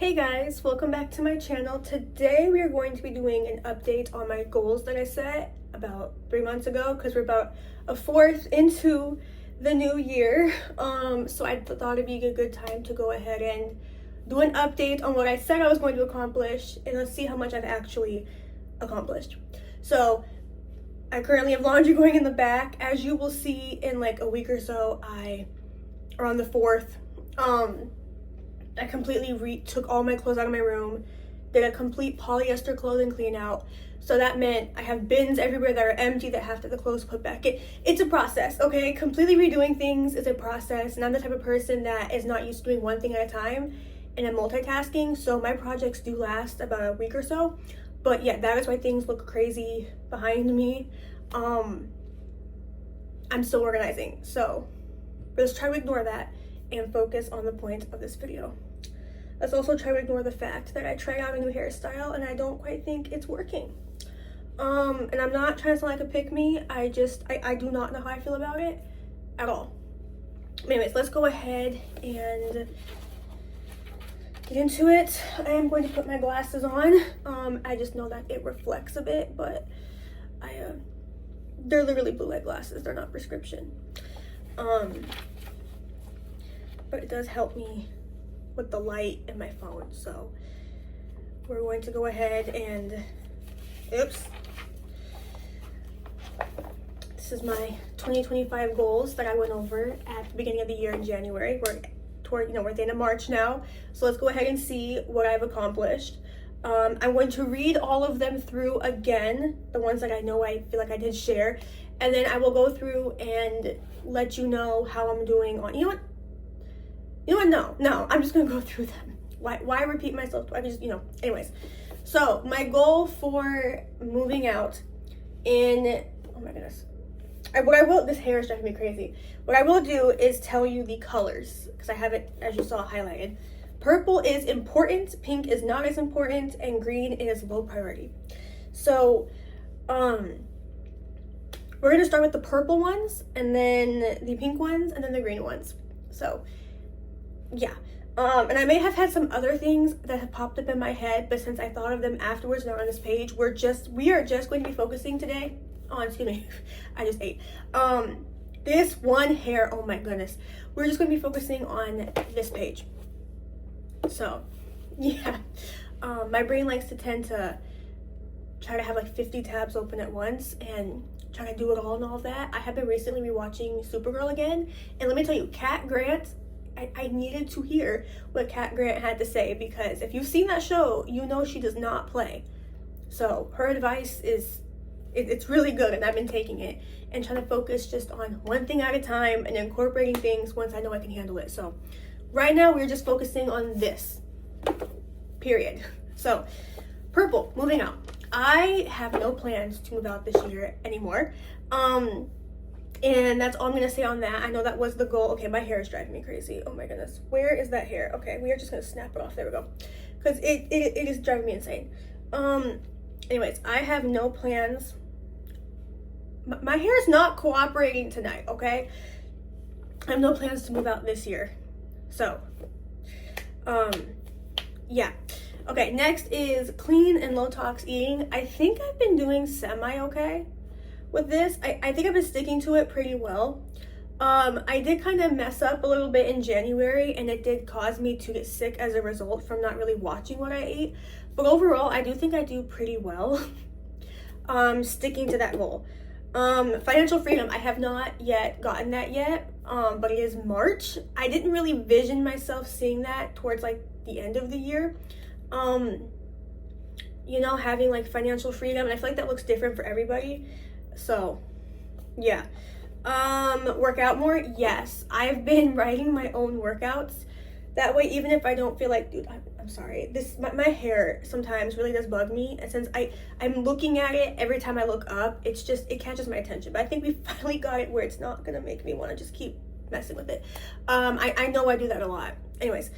Hey guys, welcome back to my channel. Today we are going to be doing an update on my goals that I set about 3 months ago because we're about a fourth into the new year. So I thought it'd be a good time to go ahead and do an update on what I said I was going to accomplish, and let's see how much I've actually accomplished. So I currently have laundry going in the back. As you will see in like a week or so, around the 4th, I completely took all my clothes out of my room, did a complete polyester clothing clean out. So that meant I have bins everywhere that are empty that have to the clothes put back in. It's a process, okay? Completely redoing things is a process, and I'm the type of person that is not used to doing one thing at a time, and I'm multitasking, so my projects do last about a week or so. But yeah, that is why things look crazy behind me. I'm still organizing, so let's try to ignore that and focus on the point of this video. Let's also try to ignore the fact that I tried out a new hairstyle and I don't quite think it's working. And I'm not trying to sound like a pick-me. I do not know how I feel about it at all. Anyways, let's go ahead and get into it. I am going to put my glasses on. I just know that it reflects a bit, but they're literally blue light glasses. They're not prescription. But it does help me with the light in my phone. So we're going to go ahead and, oops. This is my 2025 goals that I went over at the beginning of the year in January. We're at the end of March now. So let's go ahead and see what I've accomplished. I'm going to read all of them through again, the ones that I know I feel like I did share. And then I will go through and let you know how I'm doing on, you know what, no, I'm just gonna go through them. Why repeat myself? I just, anyways. So my goal for moving out in, oh my goodness. This hair is driving me crazy. What I will do is tell you the colors, because I have it, as you saw, highlighted. Purple is important, pink is not as important, and green is low priority. So, we're gonna start with the purple ones, and then the pink ones, and then the green ones. So, yeah. And I may have had some other things that have popped up in my head, but since I thought of them afterwards and they're on this page, we are just going to be focusing today on, excuse me, I just ate. This one hair, oh my goodness. We're just going to be focusing on this page. So, yeah. My brain likes to tend to try to have like 50 tabs open at once and try to do it all and all that. I have been recently rewatching Supergirl again, and let me tell you, Cat Grant, I needed to hear what Cat Grant had to say, because if you've seen that show, you know she does not play. So her advice it's really good, and I've been taking it and trying to focus just on one thing at a time and incorporating things once I know I can handle it. So right now we're just focusing on this, period. So purple, moving out. I have no plans to move out this year anymore. And that's all I'm gonna say on that. I know that was the goal. Okay, my hair is driving me crazy. Oh my goodness. Where is that hair? Okay, we are just gonna snap it off. There we go. Because it is driving me insane. Anyways, I have no plans. My hair is not cooperating tonight, okay? I have no plans to move out this year. So, yeah. Okay, next is clean and low tox eating. I think I've been doing semi-okay with this. I think I've been sticking to it pretty well. I did kind of mess up a little bit in January, and it did cause me to get sick as a result from not really watching what I ate. But overall, I do think I do pretty well sticking to that goal. Financial freedom, I have not yet gotten that yet, but it is March. I didn't really vision myself seeing that towards like the end of the year. Having like financial freedom, and I feel like that looks different for everybody. So, yeah. Work out more? Yes. I've been writing my own workouts. That way, even if I don't feel like, dude, I'm sorry. My hair sometimes really does bug me. And since I'm looking at it every time I look up, it catches my attention. But I think we finally got it where it's not gonna make me want to just keep messing with it. I know I do that a lot. Anyways,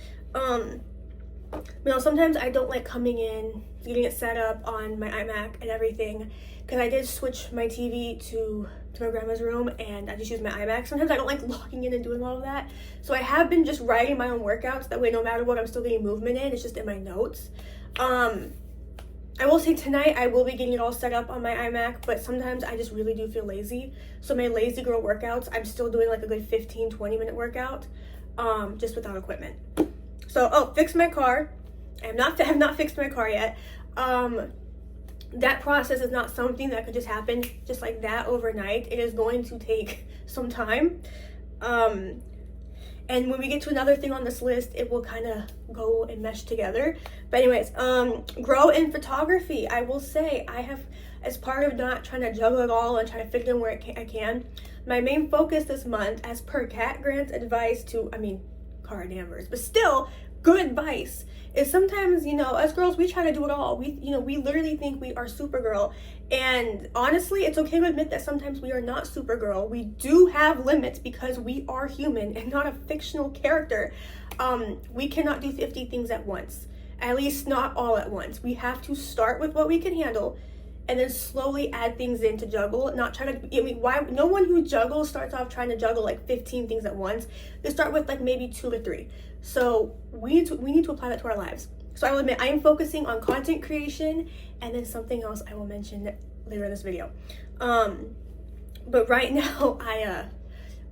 You know, sometimes I don't like coming in, getting it set up on my iMac and everything, because I did switch my TV to my grandma's room and I just use my iMac. Sometimes I don't like logging in and doing all of that. So I have been just writing my own workouts. That way, no matter what, I'm still getting movement in. It's just in my notes. I will say tonight I will be getting it all set up on my iMac, but sometimes I just really do feel lazy. So my lazy girl workouts, I'm still doing like a good 15-20 minute workout, just without equipment. So, fix my car. I have not fixed my car yet. That process is not something that could just happen just like that overnight. It is going to take some time. And when we get to another thing on this list, it will kind of go and mesh together. But anyways, grow in photography. I will say I have, as part of not trying to juggle it all and trying to fit it in where I can, my main focus this month, as per Kat Grant's advice to, Cara Danvers, but still good advice, is sometimes, us girls, we try to do it all. We literally think we are Supergirl. And honestly, it's okay to admit that sometimes we are not Supergirl. We do have limits because we are human and not a fictional character. We cannot do 50 things at once. At least not all at once. We have to start with what we can handle and then slowly add things in to juggle. Not trying to, why? No one who juggles starts off trying to juggle like 15 things at once. They start with like maybe 2 to 3. So we need to apply that to our lives. So I will admit, I am focusing on content creation and then something else I will mention later in this video. But right now, I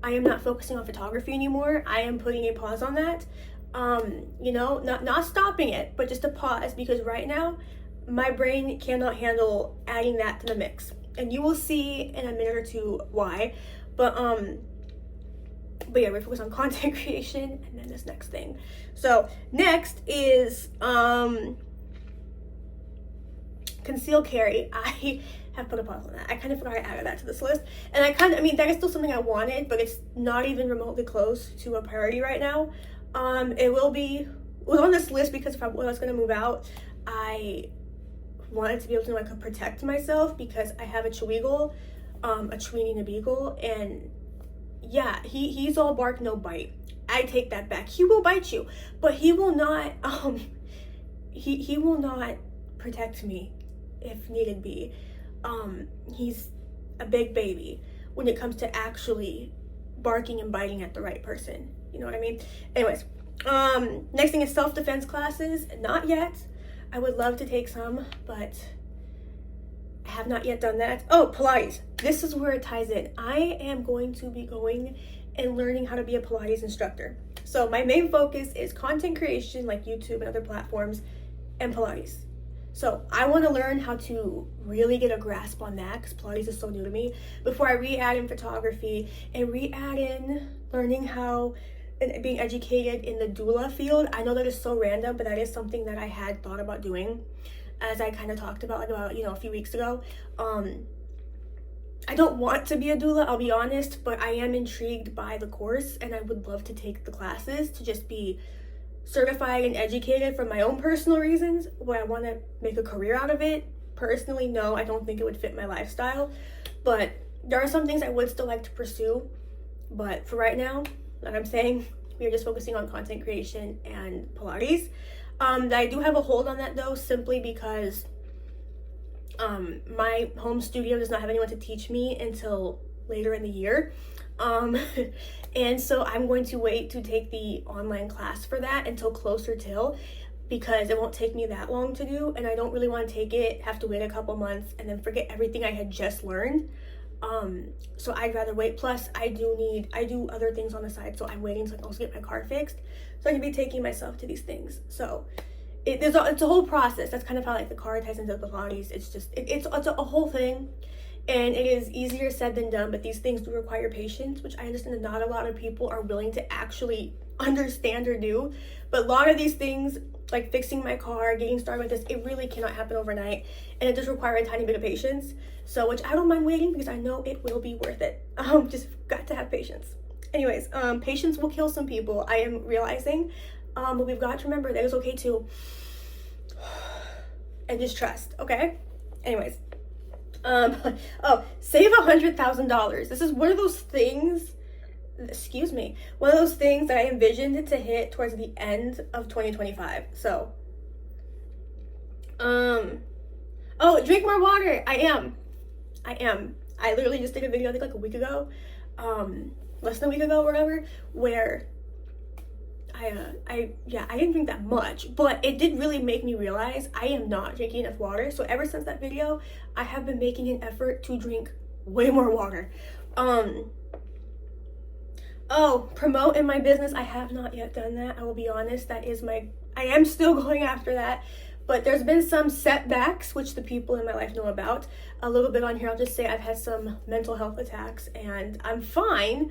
am not focusing on photography anymore. I am putting a pause on that. Not stopping it, but just a pause, because right now, my brain cannot handle adding that to the mix. And you will see in a minute or two why. But yeah, we're focused on content creation and then this next thing. So next is conceal carry. I have put a pause on that. I kind of forgot I added that to this list. And that is still something I wanted, but it's not even remotely close to a priority right now. It was on this list because when I was going to move out, I wanted to be able to like protect myself, because I have a Chiweagle, a Tweenie and a Beagle, and yeah, he's all bark, no bite. I take that back. He will bite you, but he will not he will not protect me if needed be. He's a big baby when it comes to actually barking and biting at the right person. You know what I mean? Anyways, next thing is self-defense classes. Not yet. I would love to take some, but I have not yet done that. Oh, Pilates. This is where it ties in. I am going to be going and learning how to be a Pilates instructor. So my main focus is content creation, like YouTube and other platforms, and Pilates. So I want to learn how to really get a grasp on that, because Pilates is so new to me, before I re-add in photography and re-add in learning how and being educated in the doula field. I know that is so random, but that is something that I had thought about doing, as I kind of talked about a few weeks ago. I don't want to be a doula, I'll be honest, but I am intrigued by the course and I would love to take the classes to just be certified and educated for my own personal reasons. Would I want to make a career out of it? Personally, no, I don't think it would fit my lifestyle, but there are some things I would still like to pursue. But for right now, like I'm saying, we are just focusing on content creation and Pilates. I do have a hold on that though, simply because my home studio does not have anyone to teach me until later in the year. And so I'm going to wait to take the online class for that until closer till, because it won't take me that long to do, and I don't really want to take it, have to wait a couple months, and then forget everything I had just learned. So I'd rather wait. Plus, I do other things on the side, so I'm waiting to also get my car fixed, so I can be taking myself to these things. So it's a whole process. That's kind of how like the car ties into the Pilates. It's a whole thing, and it is easier said than done. But these things do require patience, which I understand that not a lot of people are willing to actually understand or do. But a lot of these things, like fixing my car, getting started with this, it really cannot happen overnight, and it does require a tiny bit of patience. So, which I don't mind waiting, because I know it will be worth it. Just got to have patience. Anyways, patience will kill some people, I am realizing. But we've got to remember that it's okay to and just trust, okay? Anyways, save $100,000. This is one of those things, one of those things that I envisioned to hit towards the end of 2025. So Oh, drink more water. I am. I literally just did a video, I think like a week ago, less than a week ago or whatever, where I didn't drink that much, but it did really make me realize I am not drinking enough water. So ever since that video, I have been making an effort to drink way more water. Oh, promote in my business. I have not yet done that. I will be honest. I am still going after that. But there's been some setbacks, which the people in my life know about. A little bit on here, I'll just say I've had some mental health attacks and I'm fine.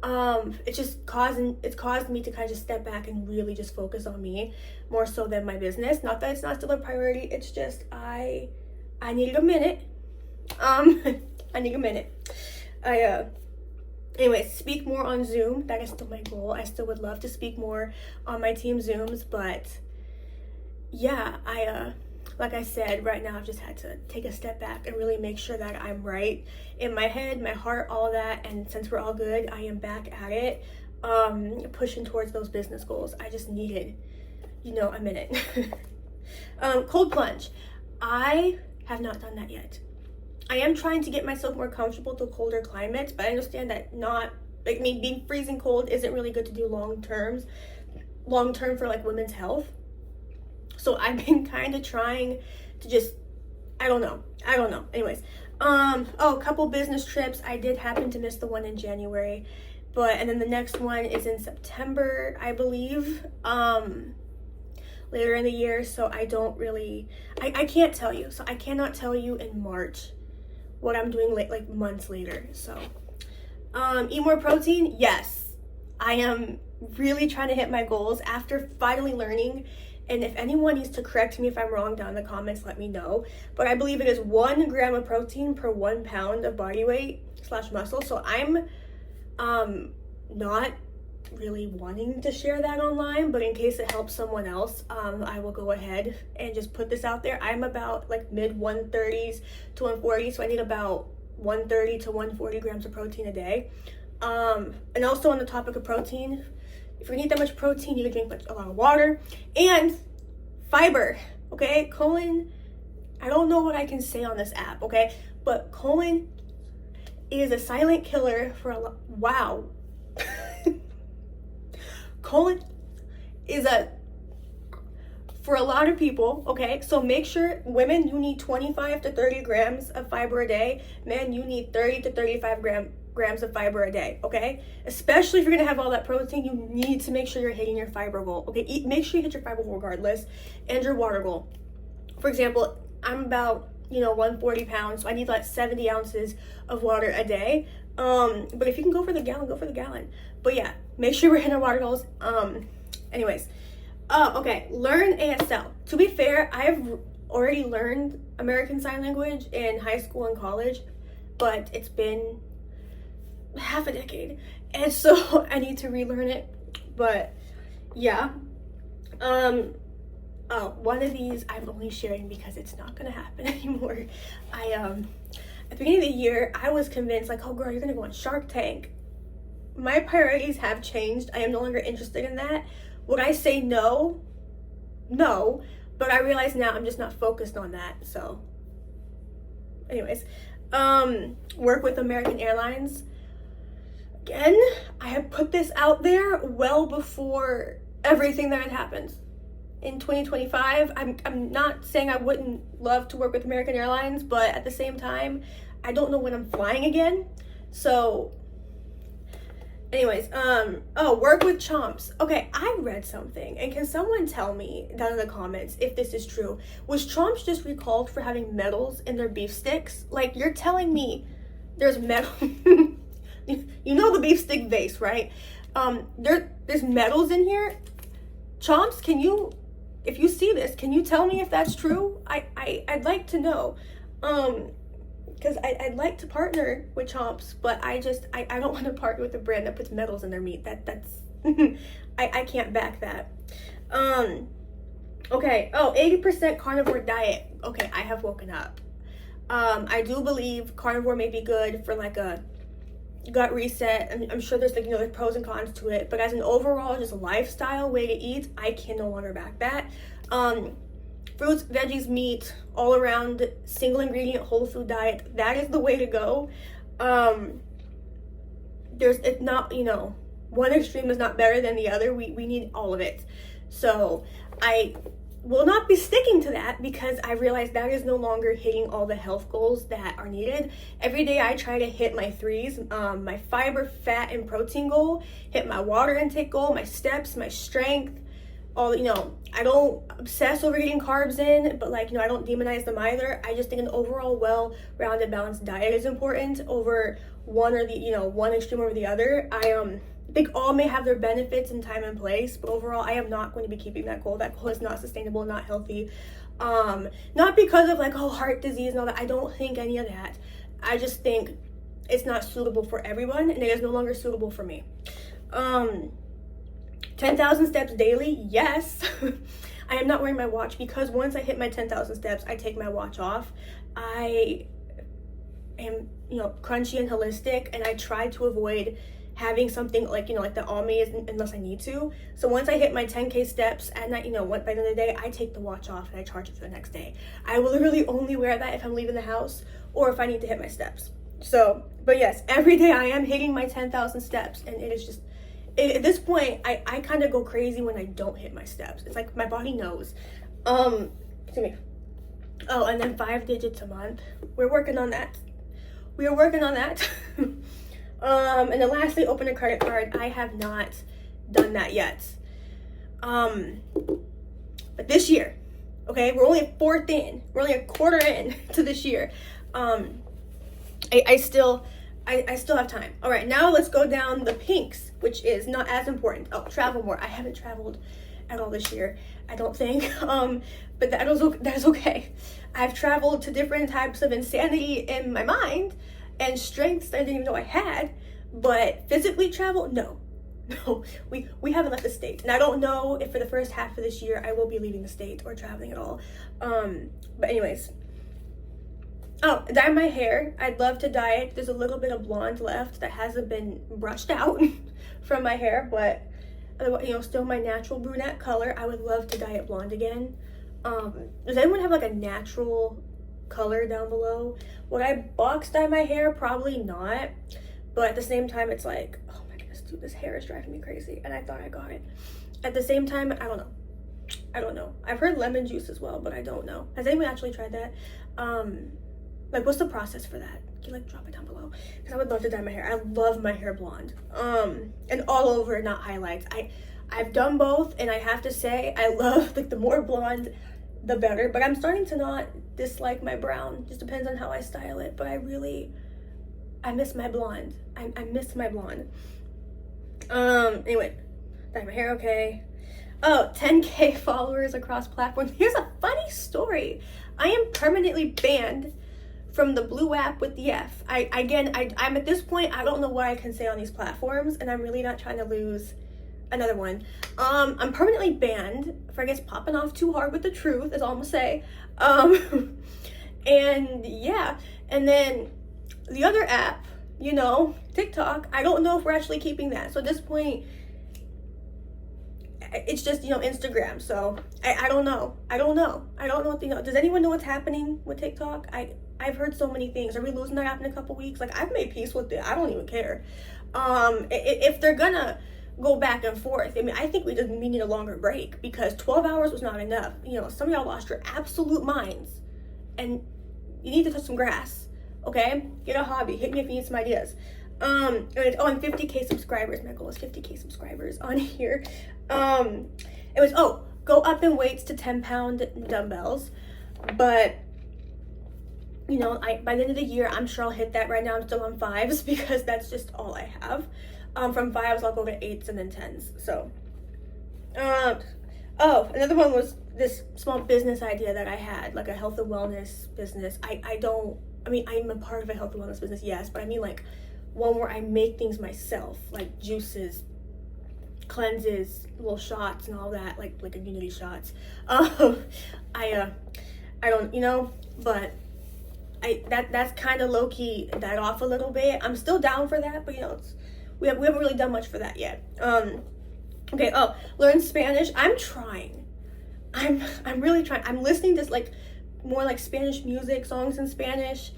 It's caused me to kind of just step back and really just focus on me more so than my business. Not that it's not still a priority. It's just I needed a minute. I need a minute. Anyways, speak more on Zoom. That is still my goal. I still would love to speak more on my team Zooms, but yeah, like I said, right now I've just had to take a step back and really make sure that I'm right in my head, my heart, all that. And since we're all good, I am back at it, pushing towards those business goals. I just needed, a minute. Cold plunge. I have not done that yet. I am trying to get myself more comfortable to colder climates, but I understand that being freezing cold isn't really good to do long term for like women's health. So I've been kind of trying to just, I don't know. Anyways, a couple business trips. I did happen to miss the one in January, and then the next one is in September, I believe, later in the year. So I don't really, I can't tell you. So I cannot tell you in March what I'm doing like months later. So, eat more protein. Yes, I am really trying to hit my goals after finally learning. And if anyone needs to correct me if I'm wrong down in the comments, let me know. But I believe it is 1 gram of protein per 1 pound of body weight / muscle. So I'm not really wanting to share that online, but in case it helps someone else, I will go ahead and just put this out there. I'm about like mid 130s to 140, so I need about 130 to 140 grams of protein a day. And also on the topic of protein, if you need that much protein, you can drink a lot of water and fiber. Okay, colon, I don't know what I can say on this app, okay, but colon is a silent killer for a lot. Wow. Colon is for a lot of people, okay? So make sure, women, you need 25 to 30 grams of fiber a day. Men, you need 30 to 35 grams of fiber a day, okay? Especially if you're gonna have all that protein, you need to make sure you're hitting your fiber goal, okay? Make sure you hit your fiber goal regardless, and your water goal. For example, I'm about 140 pounds, so I need like 70 ounces of water a day. But if you can go for the gallon, go for the gallon. But yeah, make sure we're hitting our water goals. Anyways, okay, learn ASL. To be fair, I've already learned American Sign Language in high school and college, but it's been half a decade, and so I need to relearn it. But yeah, one of these I'm only sharing because it's not gonna happen anymore. At the beginning of the year, I was convinced, like, oh girl, you're gonna go on Shark Tank. My priorities have changed. I am no longer interested in that. Would I say no? No, but I realize now I'm just not focused on that. So anyways, work with American Airlines. Again, I have put this out there well before everything that had happened. In 2025, I'm not saying I wouldn't love to work with American Airlines, but at the same time, I don't know when I'm flying again. So anyways, work with Chomps. Okay, I read something, and can someone tell me down in the comments if this is true? Was Chomps just recalled for having metals in their beef sticks? Like, you're telling me there's metal the beef stick vase, right? There's metals in here. Chomps, if you see this, can you tell me if that's true? I'd like to know, because I'd like to partner with Chomps, but I don't want to partner with a brand that puts metals in their meat. That's I can't back that. Okay. 80% carnivore diet. Okay, I have woken up. I do believe carnivore may be good for like a gut reset. I'm sure there's there's pros and cons to it, but as an overall just lifestyle way to eat, I can no longer back that. fruits, veggies, meat, all around single ingredient whole food diet. That is the way to go. It's not, one extreme is not better than the other. We need all of it. So I will not be sticking to that because I realize that is no longer hitting all the health goals that are needed. Every day I try to hit my threes, my fiber, fat, and protein goal, hit my water intake goal, my steps, my strength, all, I don't obsess over getting carbs in, but I don't demonize them either. I just think an overall well-rounded, balanced diet is important over one or one extreme over the other. I think all may have their benefits in time and place, but overall, I am not going to be keeping that goal. That goal is not sustainable, not healthy. Not because of heart disease and all that. I don't think any of that. I just think it's not suitable for everyone, and it is no longer suitable for me. 10,000 steps daily, yes. I am not wearing my watch because once I hit my 10,000 steps, I take my watch off. I am, crunchy and holistic, and I try to avoid having something like the Almi unless I need to. So once I hit my 10K steps at night, by the end of the day, I take the watch off and I charge it for the next day. I will literally only wear that if I'm leaving the house or if I need to hit my steps. So, but yes, every day I am hitting my 10,000 steps, and it is just, at this point, I kind of go crazy when I don't hit my steps. It's like my body knows. Excuse me. Oh, and then 5 digits a month. We're working on that. We are working on that. And then lastly, open a credit card. I have not done that yet. But this year, okay, we're only a fourth in. We're only a quarter in to this year. I still have time. All right, now let's go down the pinks, which is not as important. Oh, travel more. I haven't traveled at all this year, I don't think. But that is okay. I've traveled to different types of insanity in my mind and strengths that I didn't even know I had. But physically travel, no. We haven't left the state, and I don't know if for the first half of this year I will be leaving the state or traveling at all. But anyways. Oh, dye my hair. I'd love to dye it. There's a little bit of blonde left that hasn't been brushed out from my hair, but still my natural brunette color. I would love to dye it blonde again. Does anyone have a natural color down below? Would I box dye my hair? Probably not. But at the same time, it's like, oh my goodness, dude, this hair is driving me crazy, and I thought I got it. At the same time, I don't know. I've heard lemon juice as well, but I don't know. Has anyone actually tried that? What's the process for that? Can you drop it down below? Because I would love to dye my hair. I love my hair blonde. And all over, not highlights. I've done both, and I have to say, I love the more blonde, the better. But I'm starting to not dislike my brown. Just depends on how I style it. But I miss my blonde. I miss my blonde. Anyway, dye my hair, okay. Oh, 10K followers across platforms. Here's a funny story. I am permanently banned from the blue app with the F. I'm at this point, I don't know what I can say on these platforms, and I'm really not trying to lose another one. I'm permanently banned for, I guess, popping off too hard with the truth, is all I'm gonna say. And yeah, and then the other app, TikTok, I don't know if we're actually keeping that. So at this point, it's just, Instagram. So I don't know. I don't know what does anyone know what's happening with TikTok? I've heard so many things. Are we losing that app in a couple weeks? I've made peace with it. I don't even care. If they're gonna go back and forth, I think we need a longer break, because 12 hours was not enough. Some of y'all lost your absolute minds, and you need to touch some grass, okay? Get a hobby. Hit me if you need some ideas. And 50K subscribers. My goal is 50K subscribers on here. It was, go up in weights to 10-pound dumbbells. But, by the end of the year, I'm sure I'll hit that. Right now, I'm still on 5s because that's just all I have. From 5s, I'll go to 8s and then 10s. So, another one was this small business idea that I had, a health and wellness business. I'm a part of a health and wellness business, yes, but one where I make things myself, like juices, cleanses, little shots and all that, like immunity shots. I don't, but that's kind of low-key died off a little bit. I'm still down for that, but we haven't really done much for that yet. Okay, learn Spanish. I'm trying. I'm really trying. I'm listening to like more like Spanish music, songs in Spanish.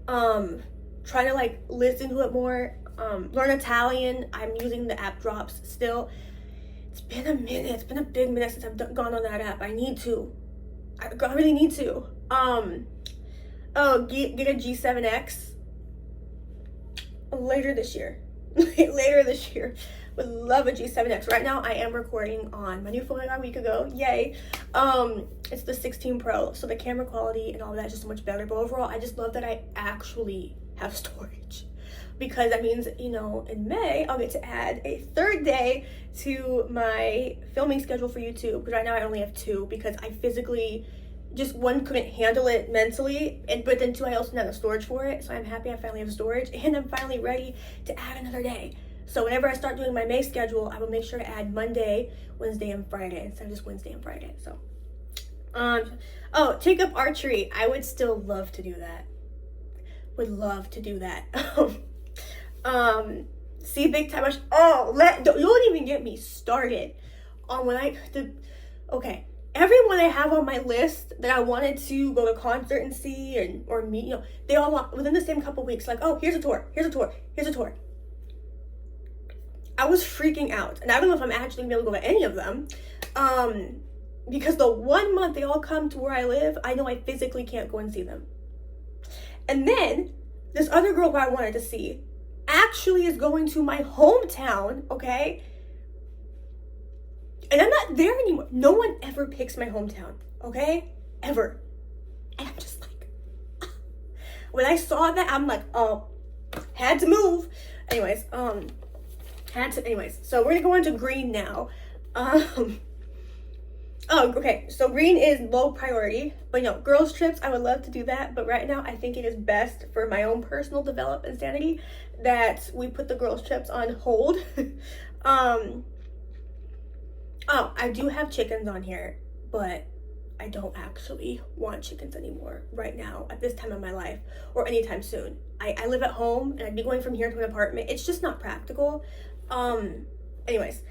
Trying to like listen to it more. Learn Italian. I'm using the app Drops still. It's been a minute. It's been a big minute since I've gone on that app. I need to. I really need to. Oh, get a G7X later this year. Later this year. Would love a G7X. Right now I am recording on my new phone I got a week ago. Yay. It's the 16 Pro, so the camera quality and all that is just so much better. But overall, I just love that I actually have storage, because that means, you know, in May I'll get to add a third day to my filming schedule for YouTube, because right now I only have 2, because I physically just, 1, couldn't handle it mentally, but then 2, I also didn't have the storage for it. So I'm happy I finally have storage, and I'm finally ready to add another day. So whenever I start doing my May schedule, I will make sure to add Monday, Wednesday, and Friday instead of just Wednesday and Friday. So oh, take up archery. I would still love to do that. Would love to do that. See Big Time Rush. Oh, don't even get me started on okay. Everyone I have on my list that I wanted to go to concert and see or meet, you know, they all want within the same couple weeks, like, oh, here's a tour, here's a tour, here's a tour. I was freaking out, and I don't know if I'm actually gonna be able to go to any of them, because the 1 month they all come to where I live, I know I physically can't go and see them. And then this other girl who I wanted to see actually is going to my hometown, okay? And I'm not there anymore. No one ever picks my hometown, okay? Ever. And I'm just like, when I saw that, I'm like, oh, had to move. Anyways, so we're gonna go into green now. Oh, okay, so green is low priority, but you know, girls trips, I would love to do that, but right now I think it is best for my own personal development and sanity that we put the girls trips on hold. Oh, I do have chickens on here, but I don't actually want chickens anymore right now at this time of my life or anytime soon. I live at home, and I'd be going from here to an apartment. It's just not practical. Anyways,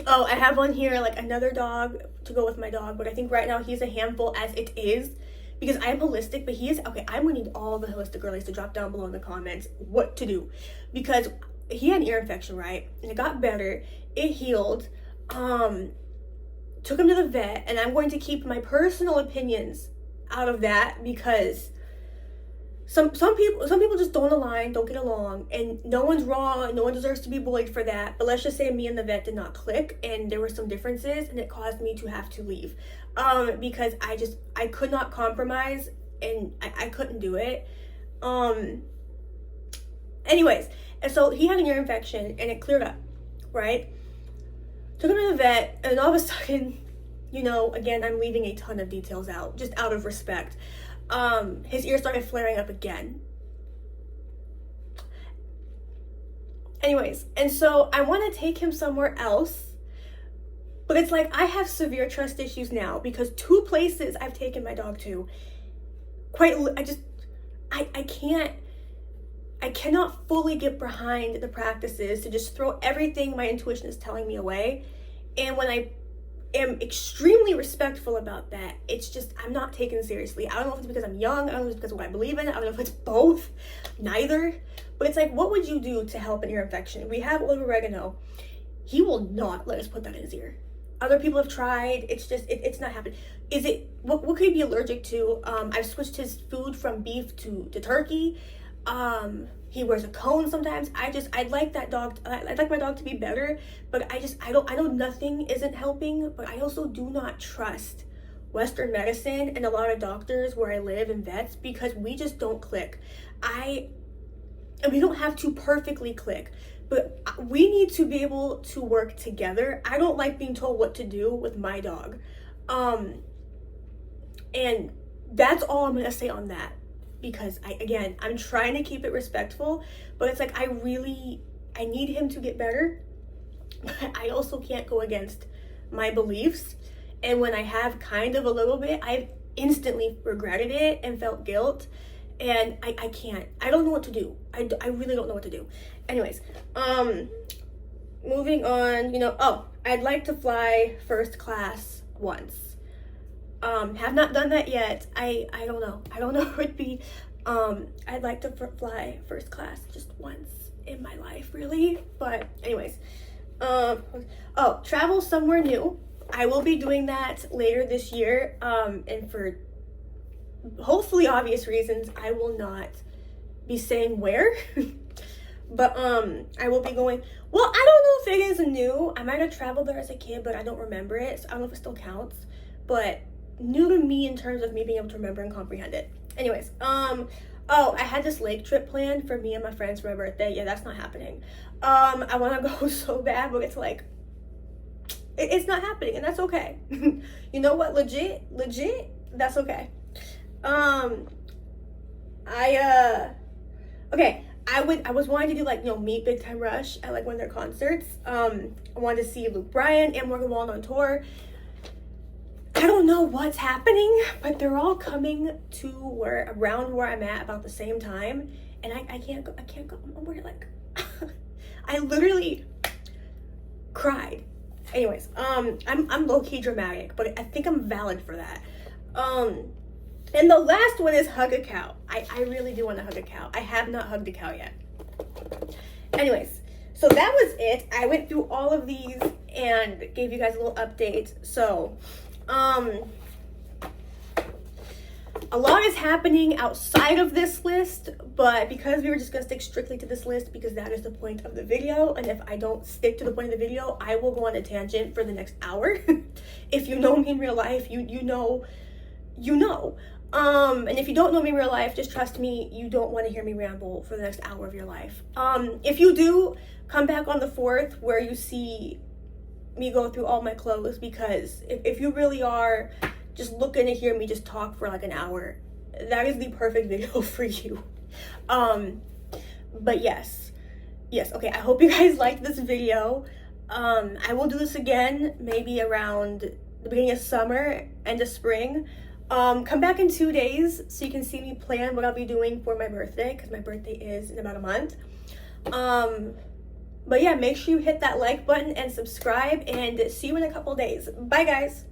oh, I have on here like another dog to go with my dog, but I think right now he's a handful as it is, because I am holistic, but he is, okay, I'm gonna need all the holistic girlies to drop down below in the comments what to do, because he had an ear infection, right? And it got better, it healed, took him to the vet, and I'm going to keep my personal opinions out of that, because some people just don't align, don't get along, and no one's wrong, and no one deserves to be bullied for that. But let's just say me and the vet did not click, and there were some differences, and it caused me to have to leave, because I could not compromise, and I couldn't do it. Anyways, and so he had an ear infection, and it cleared up, right? Took him to the vet, and all of a sudden, you know, again, I'm leaving a ton of details out, just out of respect. His ear started flaring up again. Anyways, and so I want to take him somewhere else, but it's like I have severe trust issues now, because 2 places I've taken my dog to, I cannot fully get behind the practices to just throw everything my intuition is telling me away. And when I am extremely respectful about that, it's just, I'm not taken seriously. I don't know if it's because I'm young, I don't know if it's because of what I believe in, I don't know if it's both, neither. But it's like, what would you do to help an ear infection? We have oil of oregano. He will not let us put that in his ear. Other people have tried, it's just, it's not happening. What could he be allergic to? I've switched his food from beef to turkey. He wears a cone sometimes. I'd like my dog to be better, but I know nothing isn't helping, but I also do not trust Western medicine and a lot of doctors where I live and vets, because we just don't click. And we don't have to perfectly click, but we need to be able to work together. I don't like being told what to do with my dog. And that's all I'm gonna say on that. Because I'm trying to keep it respectful, but it's like I need him to get better, but I also can't go against my beliefs. And when I have kind of a little bit, I've instantly regretted it and felt guilt, and I can't. I don't know what to do. I really don't know what to do. Anyways, moving on, you know, oh, I'd like to fly first class once. Have not done that yet. I don't know. I don't know if it'd be. I'd like to fly first class just once in my life, really. But anyways, oh, travel somewhere new. I will be doing that later this year. And for hopefully obvious reasons, I will not be saying where. But I will be going. Well, I don't know if it is new. I might have traveled there as a kid, but I don't remember it. So I don't know if it still counts. But new to me in terms of me being able to remember and comprehend it. Anyways, oh, I had this lake trip planned for me and my friends for my birthday. Yeah, that's not happening. I want to go so bad, but it's like, it's not happening, and that's okay. You know what? Legit, that's okay. Okay. I was wanting to do like, meet Big Time Rush at like one of their concerts. I wanted to see Luke Bryan and Morgan Wallen on tour. I don't know what's happening, but they're all coming to around where I'm at about the same time, and I can't go. We're like, I literally cried. Anyways, I'm low-key dramatic, but I think I'm valid for that. And the last one is hug a cow. I really do want to hug a cow. I have not hugged a cow yet. Anyways, so that was it. I went through all of these and gave you guys a little update. So, a lot is happening outside of this list, but because we were just going to stick strictly to this list because that is the point of the video, and if I don't stick to the point of the video, I will go on a tangent for the next hour. If you know me in real life, you know. And if you don't know me in real life, just trust me, you don't want to hear me ramble for the next hour of your life. If you do, come back on the 4th where you see me go through all my clothes, because if you really are just looking to hear me just talk for like an hour, that is the perfect video for you. But yes, okay, I hope you guys liked this video. I will do this again maybe around the beginning of summer, end of spring. Come back in 2 days so you can see me plan what I'll be doing for my birthday, because my birthday is in about a month. But yeah, make sure you hit that like button and subscribe, and see you in a couple days. Bye, guys.